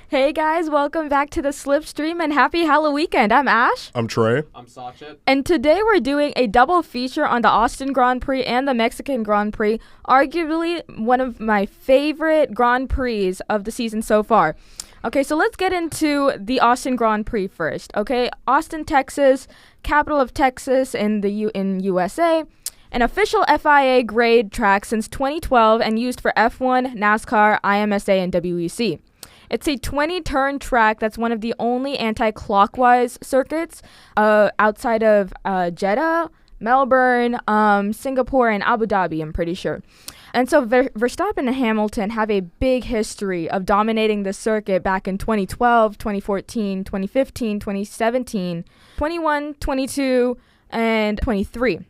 Hey guys, welcome back to the Slipstream and happy Halloween weekend. I'm Ash. I'm Trey. I'm Sachin. And today we're doing a double feature on the Austin Grand Prix and the Mexican Grand Prix, arguably one of my favorite Grand Prix of the season so far. Okay, so let's get into the Austin Grand Prix first. Okay, Austin, Texas, capital of Texas in USA. An official FIA grade track since 2012 and used for F1, NASCAR, IMSA, and WEC. It's a 20-turn track that's one of the only anti-clockwise circuits outside of Jeddah, Melbourne, Singapore, and Abu Dhabi, I'm pretty sure. And so Verstappen and Hamilton have a big history of dominating the circuit back in 2012, 2014, 2015, 2017, 21, 22, and 23.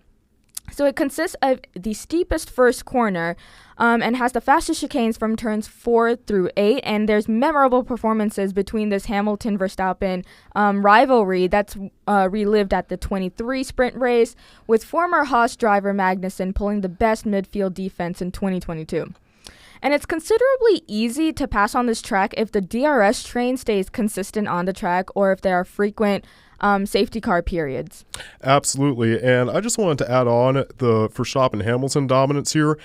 So it consists of the steepest first corner and has the fastest chicanes from turns 4 through 8. And there's memorable performances between this Hamilton-Verstappen rivalry that's relived at the 23 sprint race, with former Haas driver Magnussen pulling the best midfield defense in 2022. And it's considerably easy to pass on this track if the DRS train stays consistent on the track or if there are frequent safety car periods. Absolutely. And I just wanted to add on the Verstappen-Hamilton dominance here.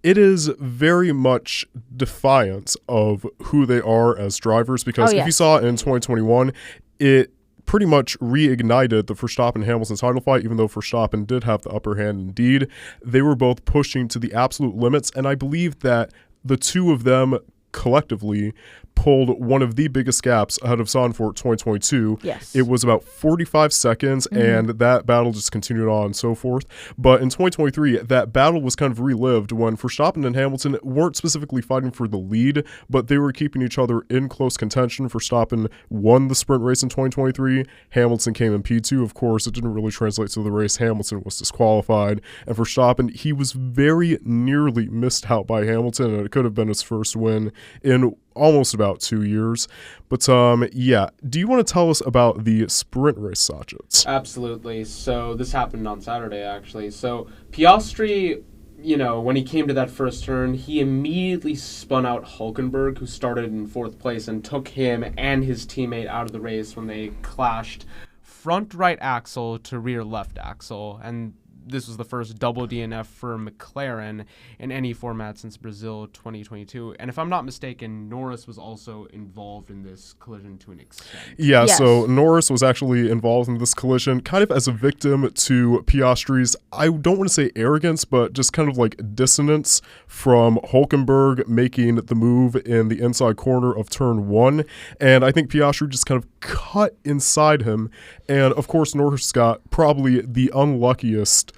It is very much defiance of who they are as drivers, because if you saw in 2021, it pretty much reignited the Verstappen-Hamilton title fight. Even though Verstappen did have the upper hand indeed, they were both pushing to the absolute limits, and I believe that the two of them collectively pulled one of the biggest gaps ahead of Zandvoort 2022. Yes. It was about 45 seconds, and that battle just continued on and so forth. But in 2023, that battle was kind of relived when Verstappen and Hamilton weren't specifically fighting for the lead, but they were keeping each other in close contention. Verstappen won the sprint race in 2023. Hamilton came in P2. Of course, it didn't really translate to the race. Hamilton was disqualified. And Verstappen, he was very nearly missed out by Hamilton, and it could have been his first win in almost about 2 years. But do you want to tell us about the sprint race, Sachin? Absolutely. So this happened on Saturday, actually. So Piastri, when he came to that first turn, he immediately spun out Hülkenberg, who started in fourth place, and took him and his teammate out of the race when they clashed front right axle to rear left axle. And this was the first double DNF for McLaren in any format since Brazil 2022. And if I'm not mistaken, Norris was also involved in this collision to an extent. Yeah, yes. So Norris was actually involved in this collision kind of as a victim to Piastri's, I don't want to say arrogance, but just kind of like dissonance from Hülkenberg making the move in the inside corner of turn 1. And I think Piastri just kind of cut inside him. And of course, Norris got probably the unluckiest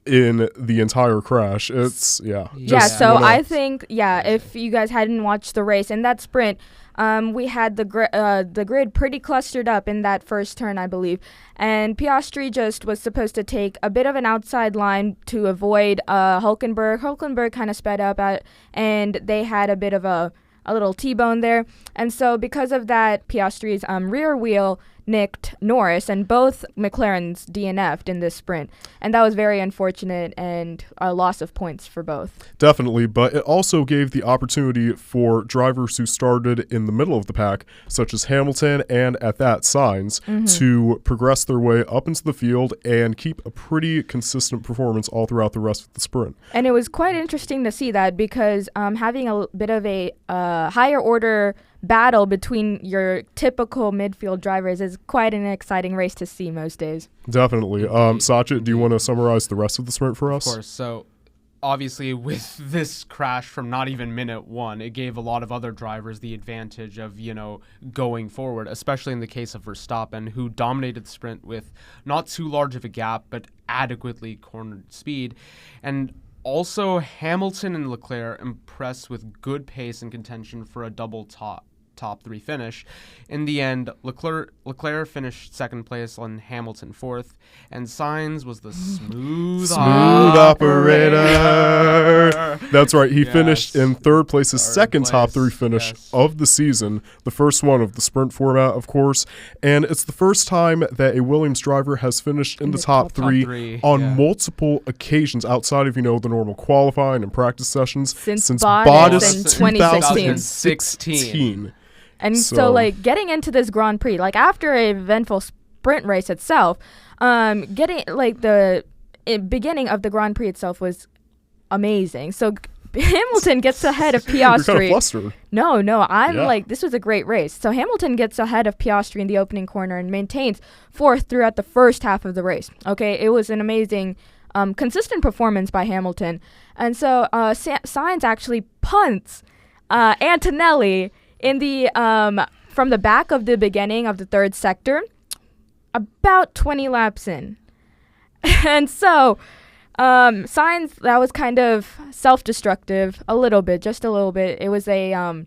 in the entire crash. It's I think if you guys hadn't watched the race in that sprint, we had the grid pretty clustered up in that first turn, I believe, and Piastri just was supposed to take a bit of an outside line to avoid Hülkenberg. Hülkenberg kind of sped up and they had a bit of a little T-bone there, and so because of that, Piastri's rear wheel nicked Norris, and both McLarens DNF'd in this sprint, and that was very unfortunate and a loss of points for both. Definitely, but it also gave the opportunity for drivers who started in the middle of the pack, such as Hamilton and at that Sainz, to progress their way up into the field and keep a pretty consistent performance all throughout the rest of the sprint. And it was quite interesting to see that, because having a bit of a higher order battle between your typical midfield drivers is quite an exciting race to see most days. Definitely. Sachin, do you want to summarize the rest of the sprint for us? Of course. So obviously with this crash from not even minute 1, it gave a lot of other drivers the advantage of, going forward, especially in the case of Verstappen, who dominated the sprint with not too large of a gap, but adequately cornered speed. And also, Hamilton and Leclerc impressed with good pace and contention for a double top 3 finish. In the end, Leclerc finished second place and Hamilton fourth, and Sainz was the smooth operator. That's right. He finished in third place, his second top 3 finish of the season, the first one of the sprint format, of course. And it's the first time that a Williams driver has finished in the top 3 on multiple occasions outside of, the normal qualifying and practice sessions since Bottas in 2016. And so like getting into this Grand Prix, like after an eventful sprint race itself, getting like the beginning of the Grand Prix itself was amazing. So Hamilton gets ahead of Piastri. You're kind of flustered. No, I'm like, this was a great race. So Hamilton gets ahead of Piastri in the opening corner and maintains fourth throughout the first half of the race. Okay, it was an amazing, consistent performance by Hamilton. And so Sainz actually punts Antonelli in the from the back of the beginning of the third sector, about 20 laps in. And so Sainz, that was kind of self-destructive just a little bit. It was a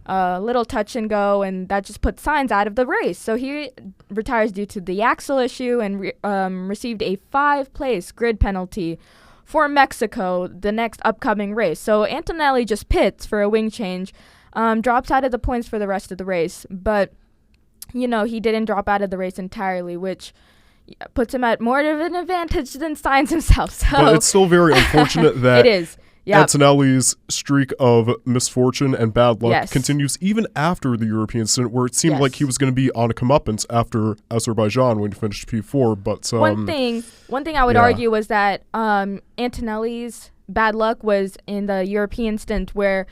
little touch and go, and that just put Sainz out of the race. So he retires due to the axle issue and received a 5-place grid penalty for Mexico, the next upcoming race. So Antonelli just pits for a wing change, drops out of the points for the rest of the race. But, he didn't drop out of the race entirely, which puts him at more of an advantage than Sainz himself. So but it's still very unfortunate that it is. Yep. Antonelli's streak of misfortune and bad luck continues even after the European stint, where it seemed like he was going to be on a comeuppance after Azerbaijan when he finished P4. But one thing I would argue was that Antonelli's bad luck was in the European stint, where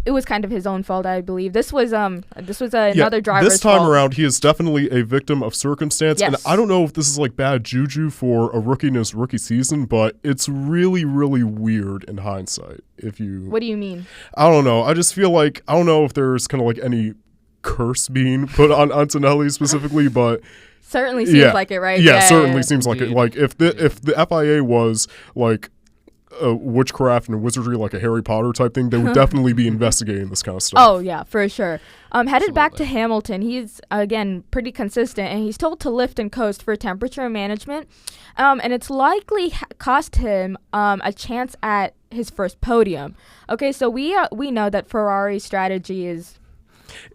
it was kind of his own fault, I believe. This was another driver's fault. This time around, he is definitely a victim of circumstance. Yes. And I don't know if this is like bad juju for a rookie in his rookie season, but it's really, really weird in hindsight. What do you mean? I don't know. I just feel like, I don't know if there's kind of like any curse being put on Antonelli specifically, but certainly seems like it, right? Yeah, certainly seems like it. Like if the FIA was like witchcraft and wizardry, like a Harry Potter type thing, they would definitely be investigating this kind of stuff. Oh yeah, for sure. Headed back to Hamilton, he's again pretty consistent, and he's told to lift and coast for temperature management, and it's likely cost him a chance at his first podium. Okay, so we know that Ferrari's strategy is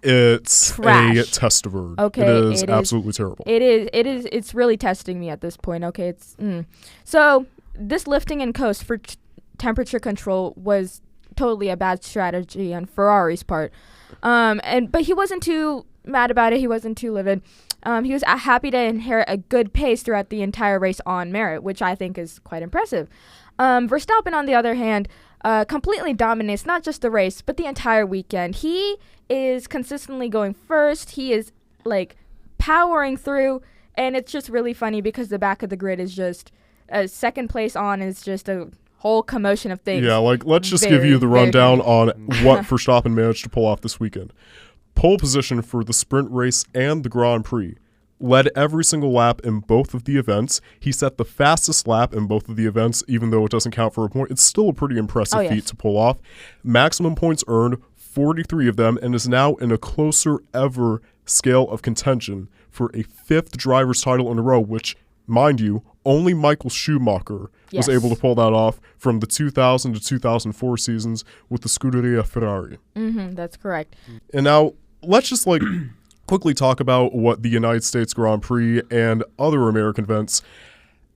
trash. A test of word. Okay, it is absolutely terrible. It is. It's really testing me at this point. Okay, so this lifting and coast for temperature control was totally a bad strategy on Ferrari's part. But he wasn't too mad about it. He wasn't too livid. He was happy to inherit a good pace throughout the entire race on merit, which I think is quite impressive. Verstappen, on the other hand, completely dominates not just the race, but the entire weekend. He is consistently going first. He is like powering through, and it's just really funny because the back of the grid is just second place on is just a whole commotion of things. Yeah, like let's just give you the rundown on what Verstappen managed to pull off this weekend. Pole position for the sprint race and the Grand Prix. Led every single lap in both of the events. He set the fastest lap in both of the events, even though it doesn't count for a point. It's still a pretty impressive feat to pull off. Maximum points earned, 43 of them, and is now in a closer ever scale of contention for a 5th driver's title in a row, which, mind you, only Michael Schumacher was able to pull that off from the 2000 to 2004 seasons with the Scuderia Ferrari. That's correct. And now let's just quickly talk about what the United States Grand Prix and other American events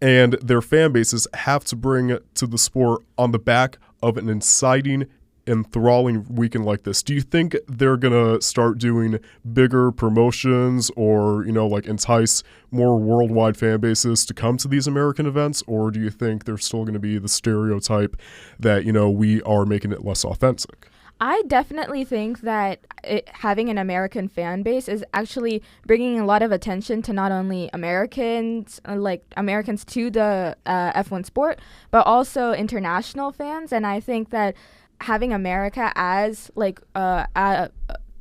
and their fan bases have to bring to the sport on the back of an inciting, enthralling weekend like this. Do you think they're gonna start doing bigger promotions or entice more worldwide fan bases to come to these American events, or do you think they're still going to be the stereotype that we are making it less authentic? I definitely think that having an American fan base is actually bringing a lot of attention to not only Americans, Americans to the F1 sport, but also international fans. And I think that having America as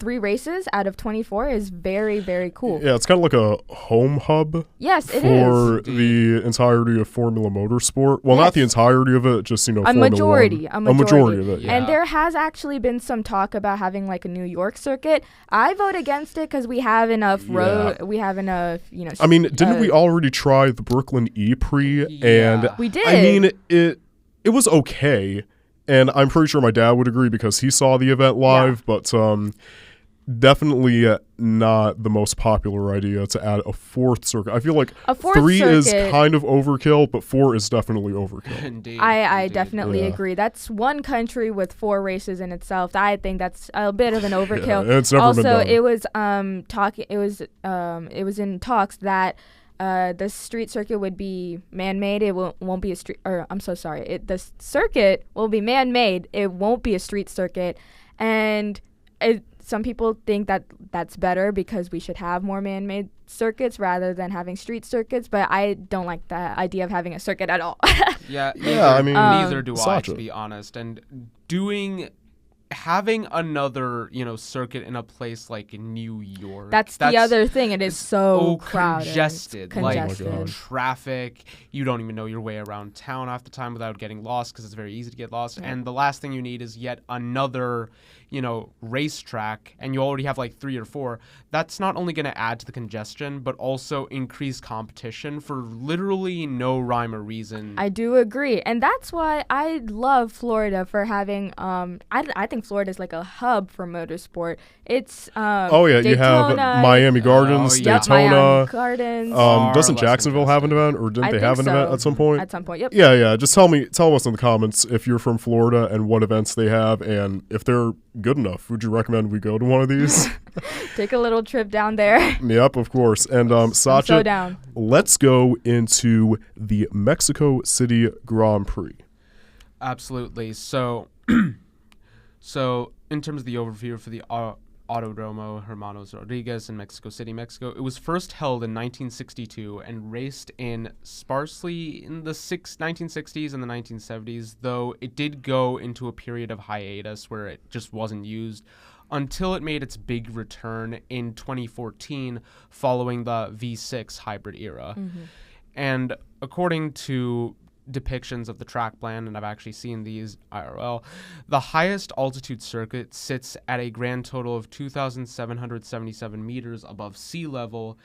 3 races out of 24 is very, very cool. Yeah, it's kind of like a home hub. Yes, it for the entirety of Formula Motorsport. Well, not the entirety of it, just a majority of it. Yeah. And there has actually been some talk about having like a New York circuit. I vote against it because we have enough road. We have enough, I mean, didn't we already try the Brooklyn E-Prix? And we did. I mean, it was okay. And I'm pretty sure my dad would agree because he saw the event live. But definitely not the most popular idea to add a fourth circuit. I feel like 3 is kind of overkill, but 4 is definitely overkill. Indeed. I definitely agree. That's one country with 4 races in itself. I think that's a bit of an overkill. Yeah, it's never been done. It was in talks that the street circuit would be man-made. It won't be a street. Or I'm so sorry. The circuit will be man-made. It won't be a street circuit, and some people think that that's better because we should have more man-made circuits rather than having street circuits, but I don't like the idea of having a circuit at all. Neither do I, to be honest. And having another, circuit in a place like New York. That's the other thing. It is so crowded. Congested. Like traffic. You don't even know your way around town half the time without getting lost because it's very easy to get lost. Yeah. And the last thing you need is yet another, racetrack, and you already have like 3 or 4. That's not only going to add to the congestion, but also increase competition for literally no rhyme or reason. I do agree. And that's why I love Florida for having, I think Florida is like a hub for motorsport. It's Daytona, you have Miami Gardens, Daytona. Miami Gardens. Doesn't Jacksonville have an event, or didn't they have an event at some point? At some point, yep. Yeah. Just tell us in the comments if you're from Florida and what events they have, and if they're good enough. Would you recommend we go to one of these? Take a little trip down there. Yep, of course. And Sacha, so down. Let's go into the Mexico City Grand Prix. Absolutely. So in terms of the overview for the Autodromo Hermanos Rodriguez in Mexico City, Mexico, it was first held in 1962 and raced sparsely in the 1960s and the 1970s, though it did go into a period of hiatus where it just wasn't used until it made its big return in 2014 following the V6 hybrid era. Mm-hmm. And according to depictions of the track plan, and I've actually seen these IRL, the highest altitude circuit sits at a grand total of 2,777 meters above sea level,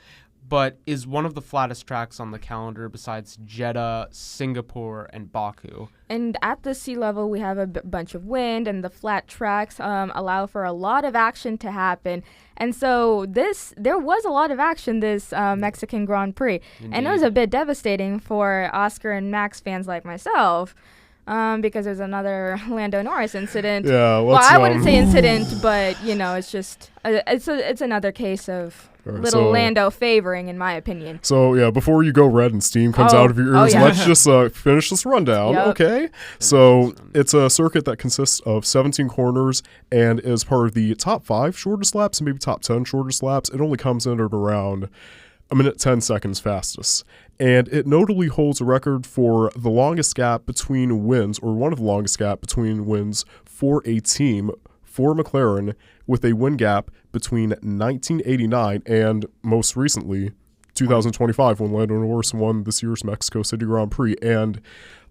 but is one of the flattest tracks on the calendar besides Jeddah, Singapore, and Baku. And at the sea level, we have a bunch of wind, and the flat tracks allow for a lot of action to happen. And so there was a lot of action this Mexican Grand Prix. Indeed. And it was a bit devastating for Oscar and Max fans like myself. Because there's another Lando Norris incident. Yeah, I wouldn't say incident, but it's just it's another case of Lando favoring, in my opinion. So before you go red and steam comes out of your ears, let's just finish this rundown, okay? So it's a circuit that consists of 17 corners and is part of the top 5 shortest laps and maybe top 10 shortest laps. It only comes in at around a minute 10 seconds fastest. And it notably holds a record for the longest gap between wins, or one of the longest gap between wins for a team, for McLaren, with a win gap between 1989 and, most recently, 2025, when Lando Norris won this year's Mexico City Grand Prix. And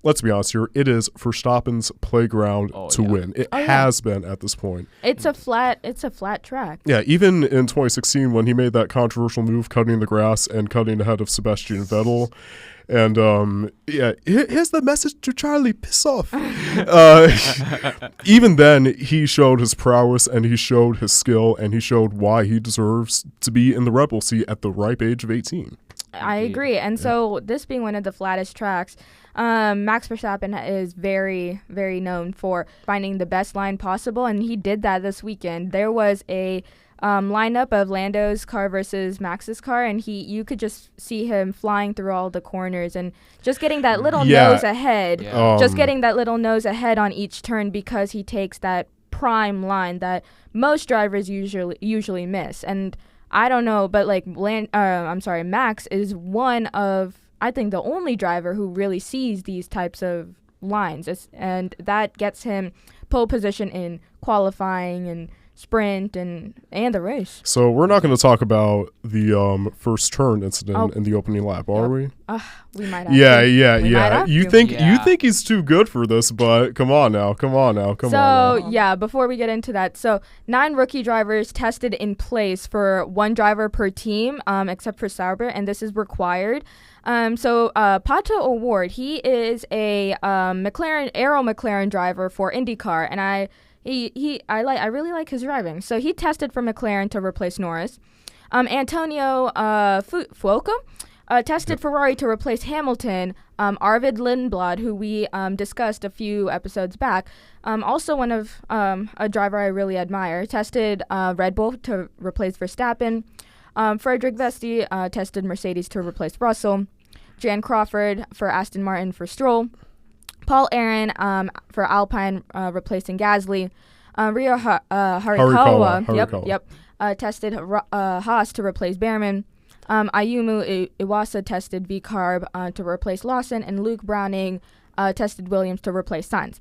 let's be honest here, it is Verstappen's playground to win. It has been at this point. It's a flat track. Yeah, even in 2016 when he made that controversial move cutting the grass and cutting ahead of Sebastian Vettel. And here's the message to Charlie, piss off. Even then, he showed his prowess and he showed his skill and he showed why he deserves to be in the Red Bull seat at the ripe age of 18. I agree. And so this being one of the flattest tracks, Max Verstappen is very, very known for finding the best line possible, and he did that this weekend. There was a lineup of Lando's car versus Max's car, and you could just see him flying through all the corners and just getting that little nose ahead. Yeah. Just getting that little nose ahead on each turn because he takes that prime line that most drivers usually miss. And I don't know, but Max is one of, I think, the only driver who really sees these types of lines, and that gets him pole position in qualifying and sprint and the race. So we're not going to talk about the first turn incident in the opening lap, are we? We might have to. Yeah. You think he's too good for this, but come on now. So before we get into that, so 9 rookie drivers tested in place for 1 driver per team, except for Sauber, and this is required. Pato O'Ward, he is a McLaren driver for IndyCar, and I really like his driving. So he tested for McLaren to replace Norris. Antonio Fuoco tested Ferrari to replace Hamilton. Arvid Lindblad, who we discussed a few episodes back, also one of a driver I really admire, tested Red Bull to replace Verstappen. Frederick Vesti tested Mercedes to replace Russell. Jan Crawford for Aston Martin for Stroll. Paul Aaron for Alpine replacing Gasly. Rio Harikawa tested Haas to replace Behrman. Ayumu Iwasa tested VCarb to replace Lawson, and Luke Browning tested Williams to replace Sainz.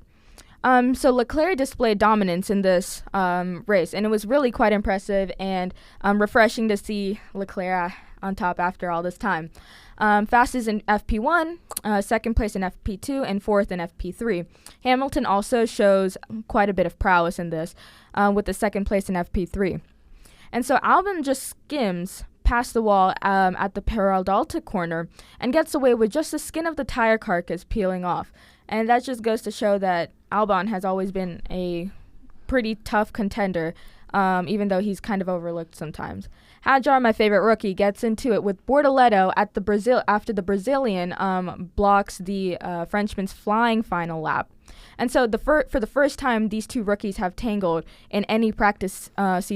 So Leclerc displayed dominance in this race, and it was really quite impressive and refreshing to see Leclerc on top after all this time. Fastest in FP1, second place in FP2, and fourth in FP3. Hamilton also shows quite a bit of prowess in this, with the second place in FP3. And so Albon just skims past the wall at the Peralta corner and gets away with just the skin of the tire carcass peeling off. And that just goes to show that Albon has always been a pretty tough contender, even though he's kind of overlooked sometimes. Hadjar, my favorite rookie, gets into it with Bortoleto at the after the Brazilian blocks the Frenchman's flying final lap. And so for the first time, these two rookies have tangled in any practice practice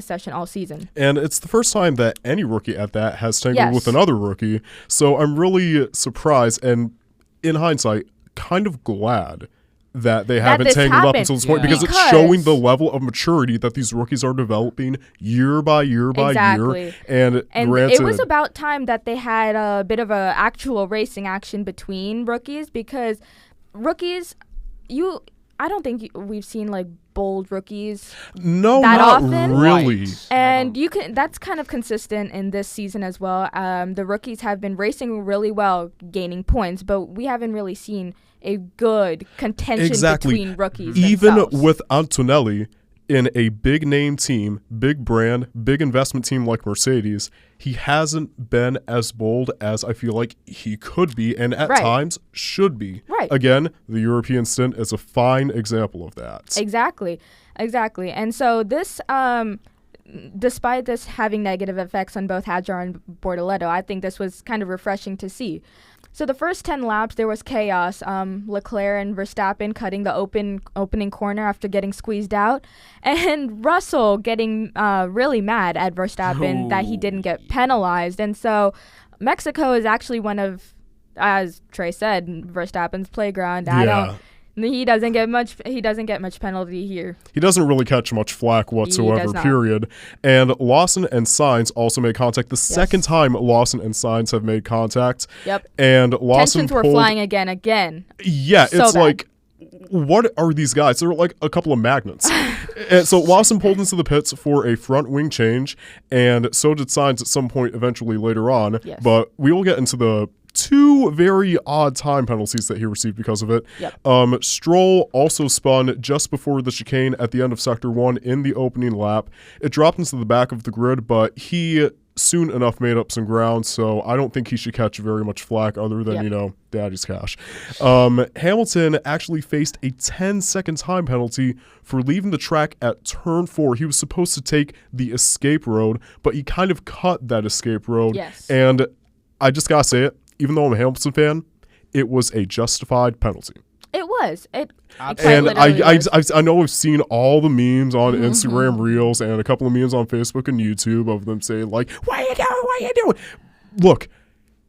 session all season. And it's the first time that any rookie at that has tangled with another rookie. So I'm really surprised and, in hindsight, kind of glad that they haven't tangled up until this point, because it's showing the level of maturity that these rookies are developing year by year by year. And granted, it was about time that they had a bit of a actual racing action between rookies, because rookies, I don't think we've seen like bold rookies that not often. Really. And that's kind of consistent in this season as well. The rookies have been racing really well, gaining points, but we haven't really seen a good contention between rookies Even themselves. with Antonelli in a big name team, big brand, big investment team like Mercedes, he hasn't been as bold as I feel like he could be, and at times should be. Right. Again, the European stint is a fine example of that. Exactly. And so this, despite this having negative effects on both Hadjar and Bortoleto, I think this was kind of refreshing to see. So the first 10 laps, there was chaos. Leclerc and Verstappen cutting the opening corner after getting squeezed out. And Russell getting really mad at Verstappen that he didn't get penalized. And so Mexico is actually one of, as Trey said, Verstappen's playground. He doesn't get much penalty here. He doesn't really catch much flack whatsoever, period. And Lawson and Sainz also made contact. The second time Lawson and Sainz have made contact. Yep. And Lawson tensions were flying again. Yeah, so it's bad. like, what are these guys? They're like a couple of magnets. And so Lawson pulled into the pits for a front wing change, and so did Sainz at some point eventually later on. Yes. But we will get into the two very odd time penalties that he received because of it. Yep. Stroll also spun just before the chicane at the end of Sector 1 in the opening lap. It dropped into the back of the grid, but he soon enough made up some ground, so I don't think he should catch very much flack other than, daddy's cash. Hamilton actually faced a 10-second time penalty for leaving the track at turn 4. He was supposed to take the escape road, but he kind of cut that escape road. Yes. And I just gotta say it, even though I'm a Hamilton fan, it was a justified penalty. It was. And I know I've seen all the memes on Instagram Reels and a couple of memes on Facebook and YouTube of them saying, like, what are you doing? Look,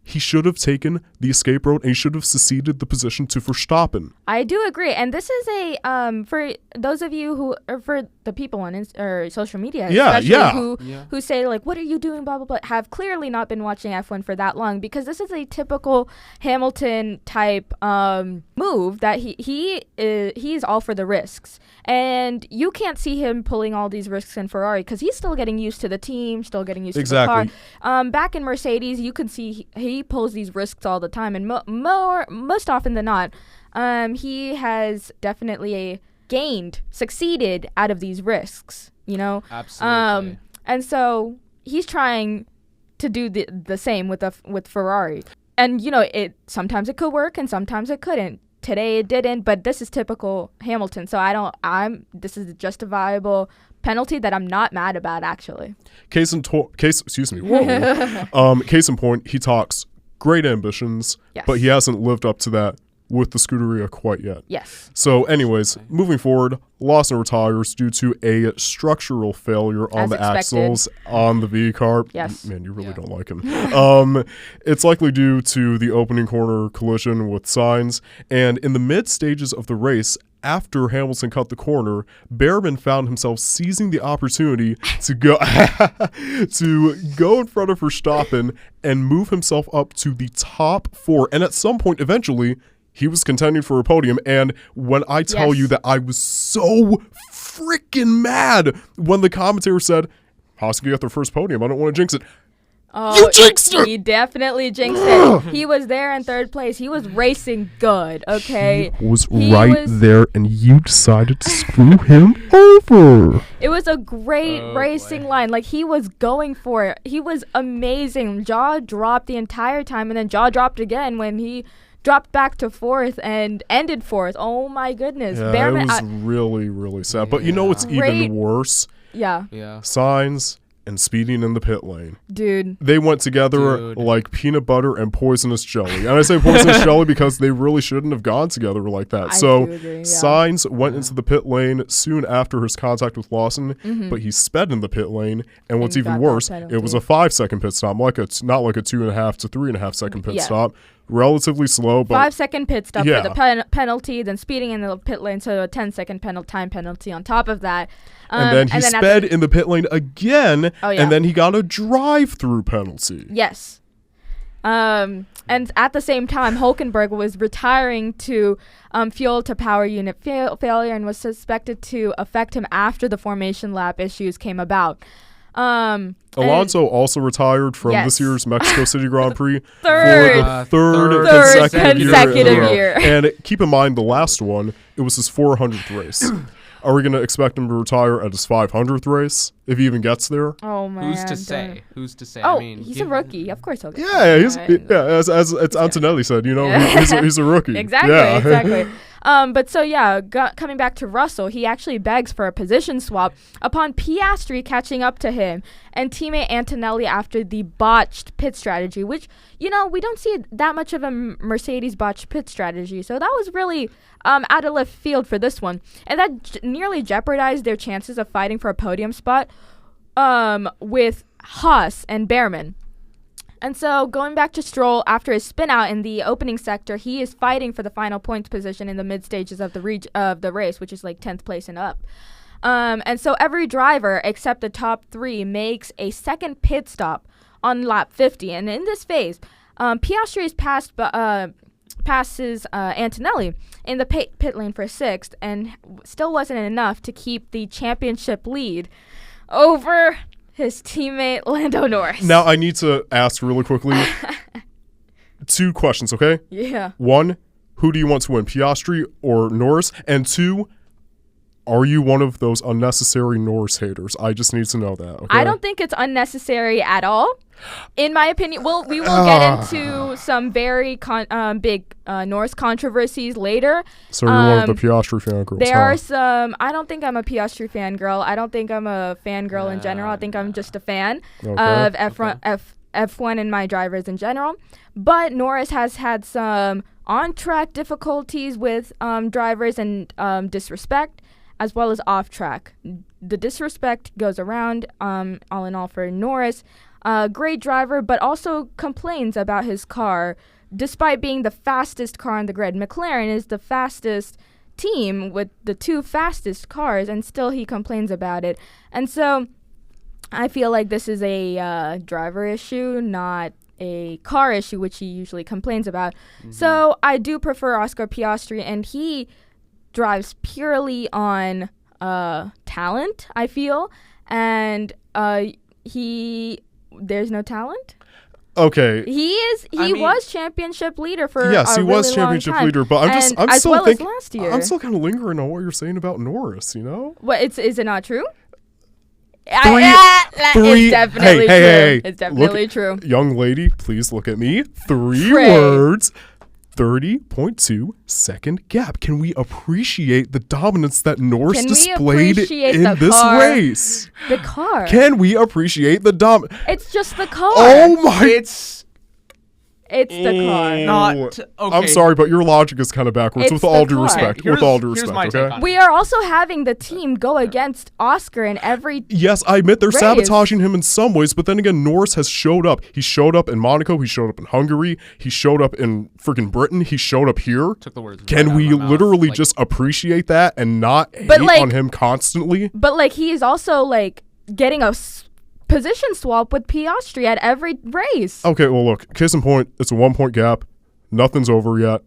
he should have taken the escape road, and he should have seceded the position to Verstappen. I do agree, and this is a for those of you who, or for the people on social media, who say like, "What are you doing?" Blah blah blah. Have clearly not been watching F1 for that long, because this is a typical Hamilton type move that he's all for the risks, and you can't see him pulling all these risks in Ferrari because he's still getting used to the team, still getting used to the car. Back in Mercedes, you can see he pulls these risks all the time, and most often than not, he has definitely succeeded out of these risks, Absolutely. And so he's trying to do the same with Ferrari, and sometimes it could work and sometimes it couldn't. today it didn't, but this is typical Hamilton. So this is a justifiable penalty that I'm not mad about, actually. Case in point, he talks great ambitions, Yes. but he hasn't lived up to that with the Scuderia quite yet. Yes. So anyways, moving forward, Lawson retires due to a structural failure on As the expected. axles on the V car. Yes. Man, you really don't like him. It's likely due to the opening corner collision with Sainz, and in the mid stages of the race, after Hamilton cut the corner, Behrman found himself seizing the opportunity to go in front of Verstappen and move himself up to the top 4. And at some point, eventually, he was contending for a podium. And when I tell you that I was so freaking mad when the commentator said, Haas can get their first podium, I don't want to jinx it. Oh, You jinxed it! He definitely jinxed it. He was there in third place. He was racing good, okay? He was He right was- there, and you decided to screw him over. It was a great Oh, racing boy. line. Like, he was going for it. He was amazing. Jaw dropped the entire time, and then jaw dropped again when he dropped back to 4th and ended 4th. Oh, my goodness. Yeah, Behrman, it was really, really sad. But you know what's Great. even worse? yeah, Yeah. Sainz and speeding in the pit lane. dude. They went together Dude. like peanut butter and poisonous jelly. And I say poisonous jelly because they really shouldn't have gone together like that. I So do agree, yeah. Sainz went into the pit lane soon after his contact with Lawson, but he sped in the pit lane. And what's And even got that worse, penalty. it was a 5-second pit stop, not like a 2.5 to 3.5 second pit Yeah. stop. Relatively slow, but 5-second pit stop Yeah. for the penalty, then speeding in the pit lane, so a 10-second time penalty on top of that. and then he after- sped in the pit lane again, Oh, yeah. and then he got a drive-through penalty. Yes. And at the same time, Hulkenberg was retiring to fuel to power unit failure and was suspected to affect him after the formation lap issues came about. Alonso also retired from Yes. this year's Mexico City Grand Prix Third. for the Third third consecutive year. And keep in mind, the last one, it was his 400th race. Are we going to expect him to retire at his 500th race, if he even gets there? Oh man. Who's to say? Who's to say? Oh, I mean, he's a rookie. Of course he'll get. Yeah, there. he's as Antonelli said, you know, Yeah. he's a rookie. Exactly, Yeah. exactly. But so yeah, coming back to Russell, he actually begs for a position swap upon Piastri catching up to him and teammate Antonelli after the botched pit strategy, which, you know, we don't see that much of a Mercedes botched pit strategy. So that was really out of left field for this one. And that nearly jeopardized their chances of fighting for a podium spot with Haas and Behrman. And so going back to Stroll, after his spin out in the opening sector, he is fighting for the final points position in the mid stages of the race, which is like 10th place and up. And so every driver except the top 3 makes a second pit stop on lap 50. And in this phase, Piastri is passes Antonelli in the pit lane for 6th, and still wasn't enough to keep the championship lead over his teammate Lando Norris. Now, I need to ask really quickly 2 questions, okay? Yeah. 1, who do you want to win, Piastri or Norris? And 2, are you one of those unnecessary Norris haters? I just need to know that, okay? I don't think it's unnecessary at all. In my opinion, we will get into some very big Norris controversies later. So you're one of the Piastri fangirls, There huh? are some. I don't think I'm a Piastri fangirl. I don't think I'm a fangirl in general. I think I'm just a fan of F1 and my drivers in general. But Norris has had some on-track difficulties with drivers and disrespect, as well as off-track. The disrespect goes around, all in all, for Norris. Great driver, but also complains about his car, despite being the fastest car on the grid. McLaren is the fastest team with the 2 fastest cars, and still he complains about it. And so I feel like this is a driver issue, not a car issue, which he usually complains about. Mm-hmm. So I do prefer Oscar Piastri, and he drives purely on talent, I feel, and there's no talent. Okay. He was championship leader for yes, he a was really championship long time. leader, but I'm as still well thinking, as last year. I'm still kind of lingering on what you're saying about Norris, you know? What, is it not true? Three- It's definitely true. Hey, It's definitely true. Young lady, please look at me. 3 Pray. words. 30.2 second gap. Can we appreciate the dominance that Norris displayed appreciate in the this car? race? The car. Can we appreciate the It's just the car. Oh my! It's the car. Not okay. I'm sorry, but your logic is kind of backwards. It's With the all due car. respect. Here's- With all due here's respect. my take Okay. on We are also having the team go against Oscar in every. Yes, I admit they're race. sabotaging him in some ways, but then again, Norris has showed up. He showed up in Monaco. He showed up in Hungary. He showed up in freaking Britain. He showed up here. Took the words right Can out we of my mouth. literally Like, just appreciate that and not hate like- on him constantly? But like he is also like getting a position swap with Piastri at every race. Okay, well, look, case in point, it's a 1-point gap. Nothing's over yet.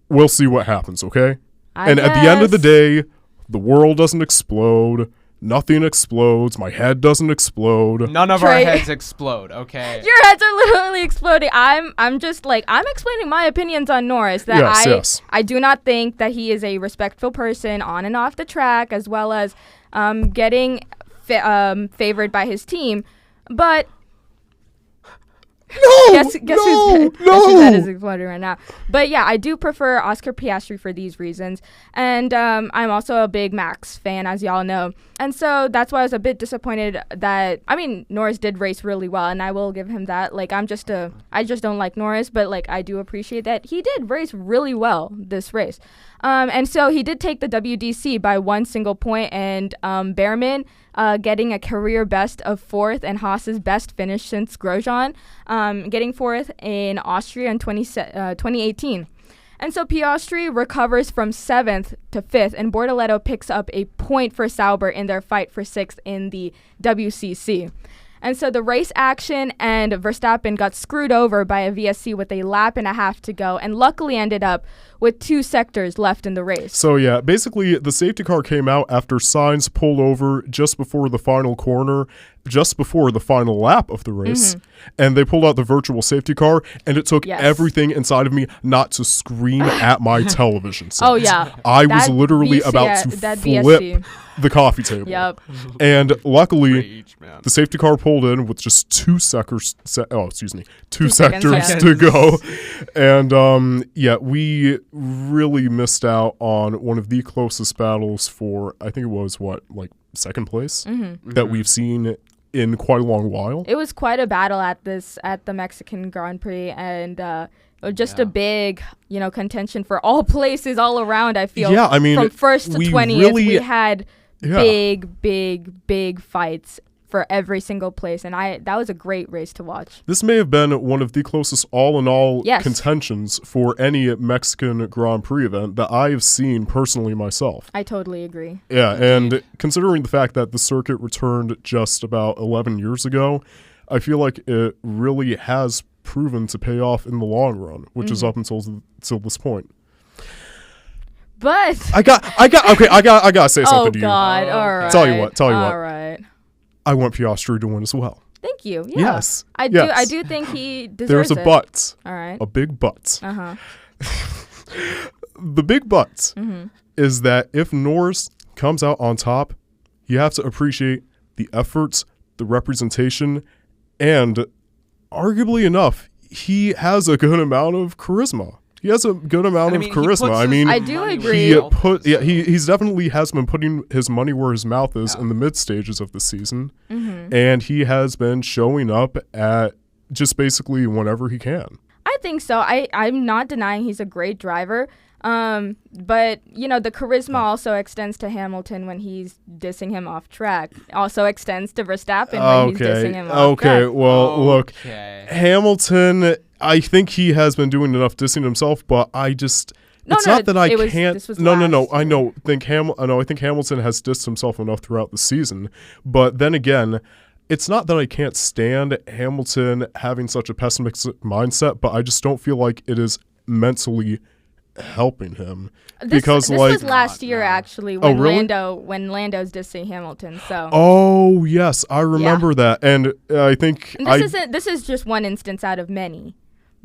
We'll see what happens, okay? At the end of the day, the world doesn't explode. Nothing explodes. My head doesn't explode. None of Trey- our heads explode, okay? Your heads are literally exploding. I'm just like I'm explaining my opinions on Norris. That Yes. I do not think that he is a respectful person on and off the track, as well as getting favored by his team. But guess whose head is exploding right now. But yeah, I do prefer Oscar Piastri for these reasons. And I'm also a big Max fan, as y'all know. And so that's why I was a bit disappointed that, I mean, Norris did race really well, and I will give him that. Like, I just don't like Norris, but like I do appreciate that he did race really well this race. And so he did take the WDC by 1 single point, and Behrman getting a career best of 4th and Haas's best finish since Grosjean, getting 4th in Austria in 2018. And so Piastri recovers from 7th to 5th, and Bortoleto picks up a point for Sauber in their fight for 6th in the WCC. And so the race action and Verstappen got screwed over by a VSC with a lap and a half to go, and luckily ended up with 2 sectors left in the race. So yeah, basically the safety car came out after Sainz pulled over just before the final corner, just before the final lap of the race, and they pulled out the virtual safety car, and it took everything inside of me not to scream at my television set. Oh yeah, I was That literally VC about to that flip VSC. the coffee table. Yep. And luckily, Rage, man. the safety car pulled in with just 2 sectors. 2 seconds, sectors yeah. to go, and yeah, we really missed out on one of the closest battles for, I think it was second place that we've seen in quite a long while. It was quite a battle at the Mexican Grand Prix, and just a big, contention for all places all around. I feel. Yeah, I mean, from first to we 20th, really- we had big fights for every single place, and that was a great race to watch. This may have been one of the closest all-in-all Yes. contentions for any Mexican Grand Prix event that I have seen personally myself. I totally agree. Yeah, and considering the fact that the circuit returned just about 11 years ago, I feel like it really has proven to pay off in the long run, which is up until this point. But I gotta say something oh to you. God! All right. Tell you what. All right. I want Piastri to win as well. Thank you. Yeah. Yes. I Yes. do think he deserves There's a it. but. All right. A big but. Uh-huh. The big but is that if Norris comes out on top, you have to appreciate the efforts, the representation, and arguably enough, he has a good amount of charisma. He has a good amount of charisma. I do agree. He's definitely has been putting his money where his mouth is in the mid stages of the season, and he has been showing up at just basically whenever he can. I think so. I'm not denying he's a great driver. But the charisma also extends to Hamilton when he's dissing him off track. Also extends to Verstappen when he's dissing him off track. Look, Hamilton, I think he has been doing enough dissing himself, but I just not that I can't. This was No. last I know. year. I think Hamilton has dissed himself enough throughout the season, but then again, it's not that I can't stand Hamilton having such a pessimistic mindset, but I just don't feel like it is mentally helping him. This was last year actually when Lando's dissing Hamilton. So oh yes, I remember that, and I think this is just one instance out of many.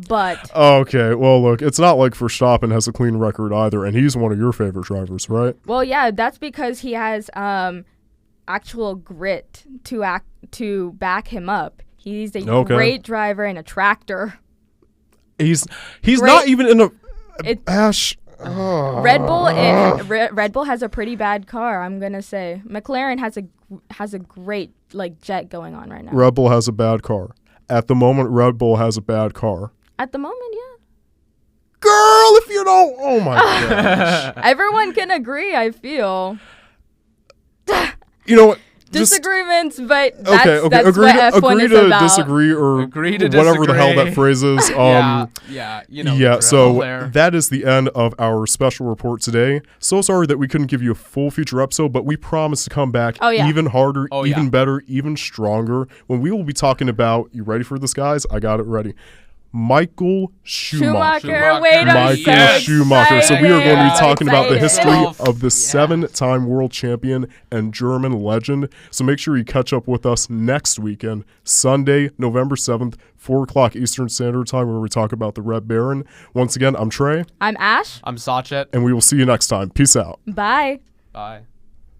But okay, well look, it's not like Verstappen has a clean record either, and he's one of your favorite drivers, right? well, yeah, that's because he has actual grit to back him up. He's a great driver and a tractor. He's not even in a Ash. Red Bull has a pretty bad car, I'm gonna say. McLaren has a great jet going on right now. Red Bull has a bad car. At the moment, Red Bull has a bad car. At the moment, yeah. Girl, if you don't, oh my gosh. Everyone can agree, I feel. You know what? Disagreements, but that's agree what F1 is to about. disagree or Agree to whatever the hell that disagree. phrase is. So that is the end of our special report today. So sorry that we couldn't give you a full feature episode, but we promise to come back even harder, even better, even stronger, when we will be talking about, you ready for this, guys? I got it ready. Michael Schumacher. Wait, I'm so Schumacher. So we are going to be talking about the history excited. of the 7-time world champion and German legend. So make sure you catch up with us next weekend, Sunday, November 7th, 4 o'clock Eastern Standard Time, where we talk about the Red Baron. Once again, I'm Trey. I'm Ash. I'm Sachet. And we will see you next time. Peace out. Bye. Bye.